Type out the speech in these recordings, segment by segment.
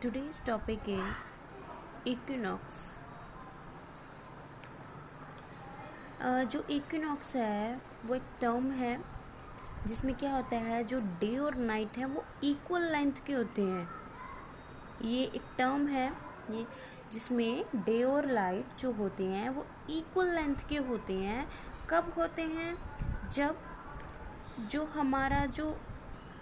Today's topic is equinox. जो equinox है वो एक टर्म है जिसमें क्या होता है, जो डे और नाइट है वो इक्वल लेंथ के होते हैं। ये एक टर्म है ये जिसमें डे और लाइट जो होते हैं वो इक्वल लेंथ के होते हैं। कब होते हैं? जब जो हमारा जो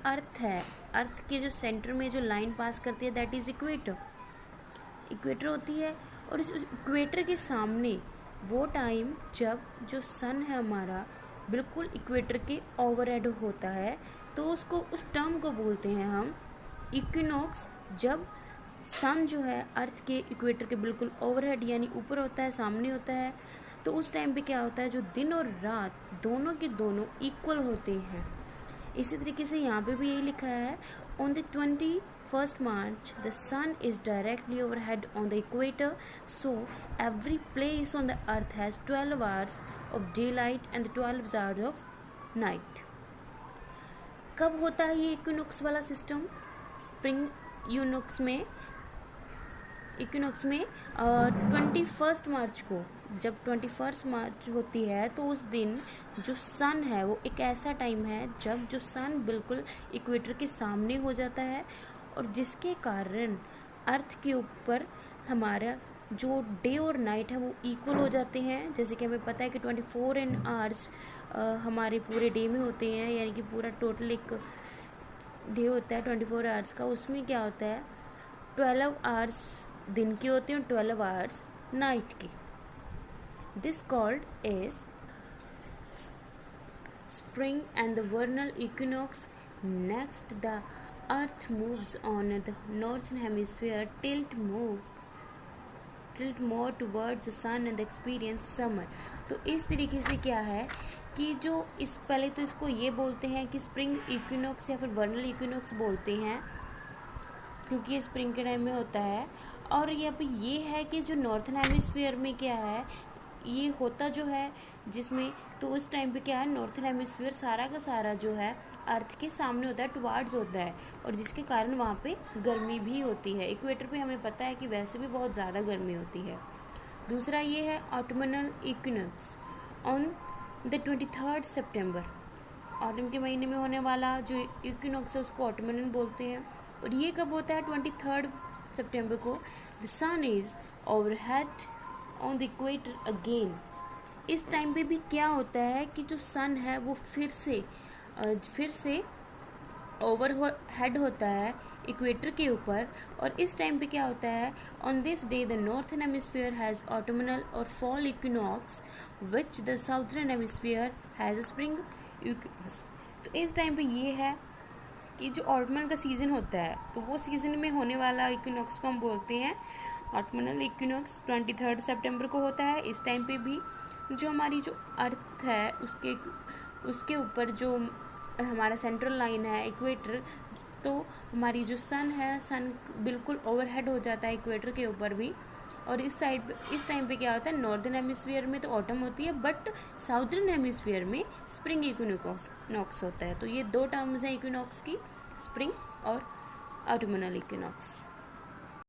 अर्थ है, अर्थ के जो सेंटर में जो लाइन पास करती है दैट इज़ इक्वेटर होती है। और इस इक्वेटर के सामने वो टाइम जब जो सन है हमारा बिल्कुल इक्वेटर के ओवरहेड होता है, तो उसको उस टर्म को बोलते हैं हम इक्विनॉक्स। जब सन जो है अर्थ के इक्वेटर के बिल्कुल ओवरहेड यानी ऊपर होता है, सामने होता है, तो उस टाइम पे क्या होता है, जो दिन और रात दोनों के दोनों इक्वल होते हैं। इसी तरीके से यहाँ पे भी यही लिखा है, on the 21st March the sun is directly overhead on the equator, so every place on the earth has 12 hours of daylight and 12 hours of night. कब होता है ये इक्विनॉक्स वाला सिस्टम? स्प्रिंग इक्विनॉक्स में 21 मार्च को, जब 21 मार्च होती है तो उस दिन जो सन है वो एक ऐसा टाइम है जब जो सन बिल्कुल इक्वेटर के सामने हो जाता है, और जिसके कारण अर्थ के ऊपर हमारा जो डे और नाइट है वो इक्वल हो जाते हैं। जैसे कि हमें पता है कि 24 आवर्स हमारे पूरे डे में होते हैं, यानी कि पूरा टोटल एक डे होता है 24 आवर्स का। उसमें क्या होता है, 12 आवर्स दिन के होते हैं और 12 आवर्स नाइट के। This called is spring and the vernal equinox. Next the earth moves on the northern hemisphere tilt more towards the sun and experience summer. तो इस तरीके से क्या है कि जो इस पहले तो इसको ये बोलते हैं कि स्प्रिंग इक्विनॉक्स या फिर वर्नल इक्विनॉक्स बोलते हैं, क्योंकि ये स्प्रिंग के टाइम में होता है। और यहाँ पे ये है कि जो नॉर्थन हेमिस्फीयर में क्या है, ये होता जो है जिसमें, तो उस टाइम पे क्या है, नॉर्थन हेमिस्फीयर सारा का सारा जो है अर्थ के सामने होता है, टुवार्ड्स होता है, और जिसके कारण वहाँ पे गर्मी भी होती है। इक्वेटर पे हमें पता है कि वैसे भी बहुत ज़्यादा गर्मी होती है। दूसरा ये है autumnal equinox on the 23rd सितंबर। ऑटम के महीने में होने वाला जो इक्विनॉक्स है उसको ऑटमनल बोलते हैं। और ये कब होता है? 23rd सितंबर को। The sun is overhead on the equator again. इस टाइम पे भी क्या होता है कि जो सन है वो फिर से ओवर हेड होता है इक्वेटर के ऊपर। और इस टाइम पे क्या होता है, on this day the northern hemisphere has autumnal और fall equinox which the southern hemisphere has spring equinox. तो इस टाइम पे ये है कि जो ऑटमनल का सीज़न होता है, तो वो सीज़न में होने वाला इक्विनॉक्स को हम बोलते हैं ऑटमनल इक्विनॉक्स। 23rd सितंबर को होता है। इस टाइम पे भी जो हमारी जो अर्थ है उसके ऊपर जो हमारा सेंट्रल लाइन है इक्वेटर, तो हमारी जो सन है, सन बिल्कुल ओवरहेड हो जाता है इक्वेटर के ऊपर भी। और इस टाइम पे क्या होता है, नॉर्दर्न हेमिस्फीयर में तो ऑटम होती है, बट साउदर्न हेमिस्फीयर में स्प्रिंग इक्विनॉक्स होता है। तो ये दो टर्म्स हैं इक्विनॉक्स की, स्प्रिंग और ऑटमनल इक्विनॉक्स।